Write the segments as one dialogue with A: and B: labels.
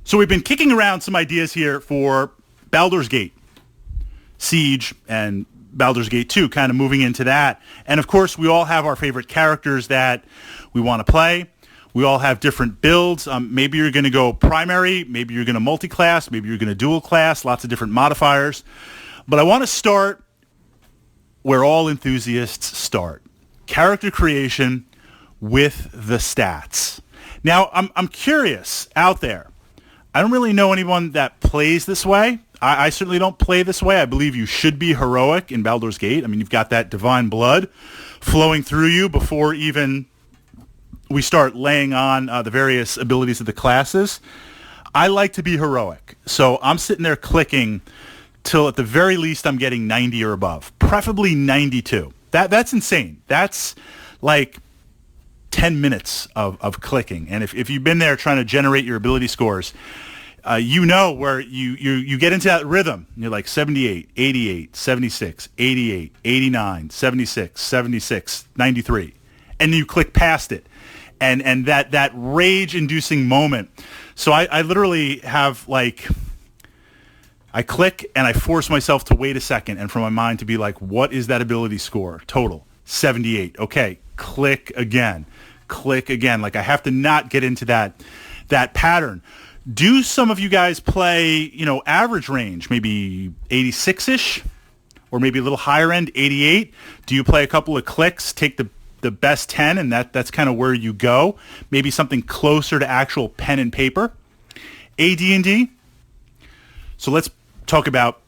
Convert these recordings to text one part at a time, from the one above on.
A: So we've been kicking around some ideas here for Baldur's Gate, Siege, and Baldur's Gate 2, kind of moving into that. And of course, we all have our favorite characters that we want to play. We all have different builds. Maybe you're going to go primary, maybe you're going to multi-class, maybe you're going to dual class, lots of different modifiers. But I want to start where all enthusiasts start. Character creation with the stats. Now, I'm curious out there. I don't really know anyone that plays this way. I certainly don't play this way. I believe you should be heroic in Baldur's Gate. I mean, you've got that divine blood flowing through you before even we start laying on the various abilities of the classes. I like to be heroic. So I'm sitting there clicking till at the very least I'm getting 90 or above, preferably 92. That's insane. That's like 10 minutes of clicking. And if you've been there trying to generate your ability scores, you know where you get into that rhythm. You're like 78, 88, 76, 88, 89, 76, 76, 93. And you click past it. And that rage-inducing moment. So I literally have like, I click and I force myself to wait a second and for my mind to be like, what is that ability score total? 78. Okay, click again. Click again. Like I have to not get into that pattern. Do some of you guys play, average range, maybe 86-ish, or maybe a little higher end, 88? Do you play a couple of clicks, take the best 10, and that's kind of where you go? Maybe something closer to actual pen and paper. AD&D. So let's talk about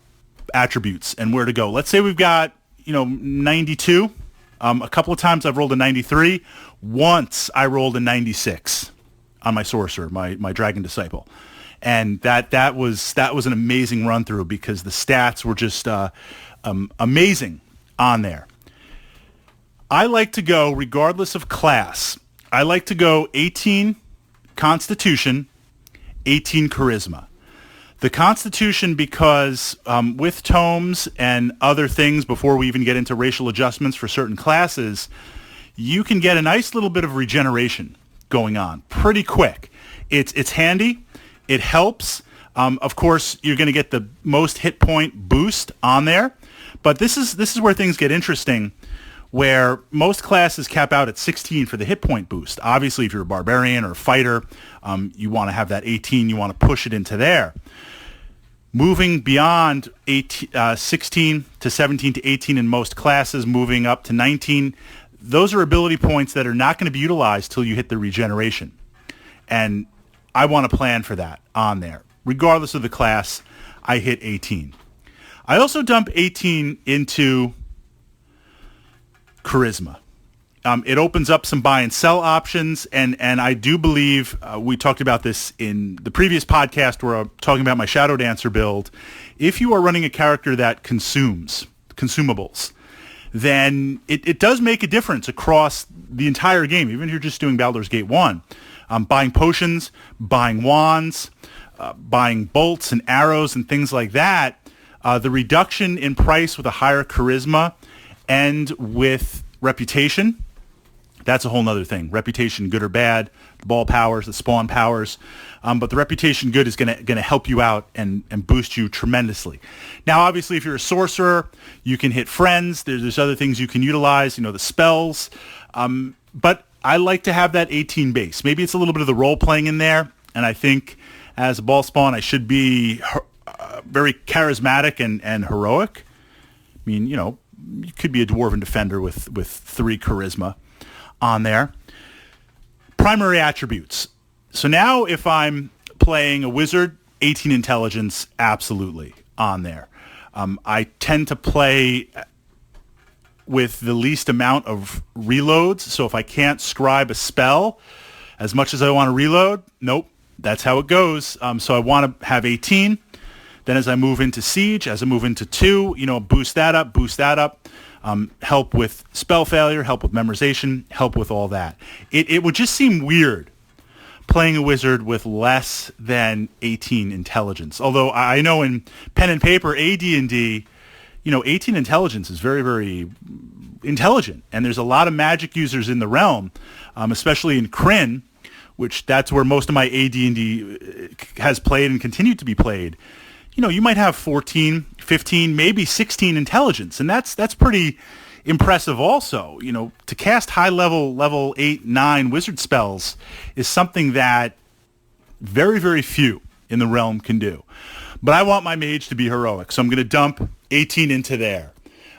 A: attributes and where to go. Let's say we've got, 92. A couple of times I've rolled a 93. Once I rolled a 96 on my sorcerer, my dragon disciple, and that was an amazing run through because the stats were just amazing on there. I like to go, regardless of class, I like to go 18 Constitution, 18 Charisma. The Constitution because with tomes and other things, before we even get into racial adjustments for certain classes, you can get a nice little bit of regeneration going on pretty quick. It's handy. It helps. Of course, you're going to get the most hit point boost on there. But this is where things get interesting, where most classes cap out at 16 for the hit point boost. Obviously, if you're a barbarian or a fighter, you want to have that 18. You want to push it into there. Moving beyond 16 to 17 to 18 in most classes, moving up to 19, those are ability points that are not going to be utilized till you hit the regeneration. And I want to plan for that on there. Regardless of the class, I hit 18. I also dump 18 into Charisma. It opens up some buy and sell options, and I do believe, we talked about this in the previous podcast where I'm talking about my Shadow Dancer build. If you are running a character that consumes consumables, then it does make a difference across the entire game, even if you're just doing Baldur's Gate 1. Buying potions, buying wands, buying bolts and arrows and things like that, the reduction in price with a higher charisma and with reputation, that's a whole nother thing. Reputation, good or bad, the ball powers, the spawn powers. But the reputation good is going to help you out and boost you tremendously. Now, obviously, if you're a sorcerer, you can hit friends. There's other things you can utilize, the spells. But I like to have that 18 base. Maybe it's a little bit of the role playing in there. And I think as a ball spawn, I should be very charismatic and heroic. I mean, you could be a dwarven defender with 3 charisma on there. Primary attributes. So now if I'm playing a wizard, 18 intelligence, absolutely on there. I tend to play with the least amount of reloads. So if I can't scribe a spell as much as I want to reload, nope, that's how it goes. So I want to have 18. Then as I move into Siege, as I move into 2, boost that up. Help with spell failure, help with memorization, help with all that. It would just seem weird playing a wizard with less than 18 intelligence. Although I know in pen and paper, AD&D, 18 intelligence is very, very intelligent. And there's a lot of magic users in the realm, especially in Kryn, which that's where most of my AD&D has played and continued to be played, you might have 14, 15, maybe 16 intelligence, and that's pretty impressive also. To cast high level 8, 9 wizard spells is something that very, very few in the realm can do. But I want my mage to be heroic, so I'm going to dump 18 into there.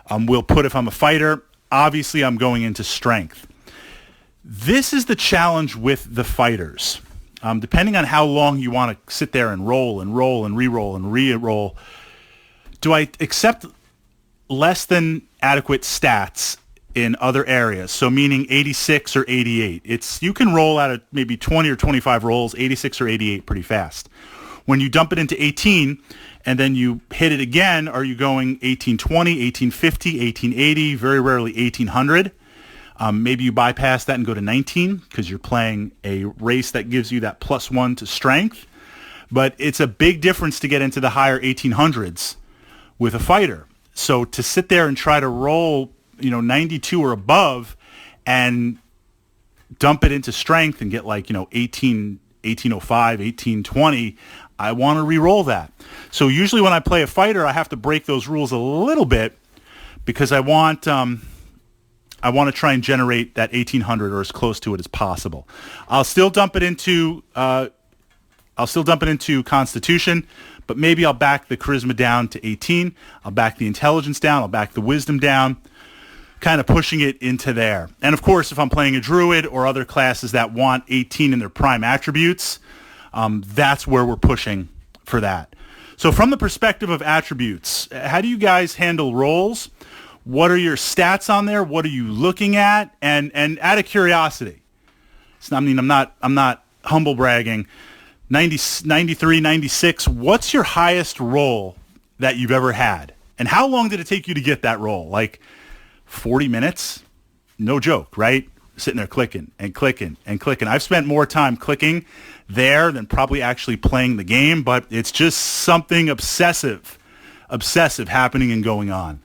A: We'll put, if I'm a fighter, obviously I'm going into strength. This is the challenge with the fighters. Depending on how long you want to sit there and roll and roll and re-roll and re-roll, do I accept less than adequate stats in other areas? So meaning 86 or 88. You can roll out of maybe 20 or 25 rolls, 86 or 88 pretty fast. When you dump it into 18 and then you hit it again, are you going 1820, 1850, 1880, very rarely 1800? Maybe you bypass that and go to 19 because you're playing a race that gives you that +1 to strength. But it's a big difference to get into the higher 1800s with a fighter. So to sit there and try to roll, 92 or above and dump it into strength and get 1805, 1820, I want to re-roll that. So usually when I play a fighter, I have to break those rules a little bit because I want to try and generate that 1800 or as close to it as possible. I'll still dump it into Constitution, but maybe I'll back the Charisma down to 18. I'll back the Intelligence down. I'll back the Wisdom down, kind of pushing it into there. And of course, if I'm playing a Druid or other classes that want 18 in their prime attributes, that's where we're pushing for that. So from the perspective of attributes, how do you guys handle rolls? What are your stats on there? What are you looking at? And out of curiosity, I'm not humble bragging. 93, 96. What's your highest roll that you've ever had? And how long did it take you to get that roll? 40 minutes? No joke, right? Sitting there clicking and clicking and clicking. I've spent more time clicking there than probably actually playing the game, but it's just something obsessive happening and going on.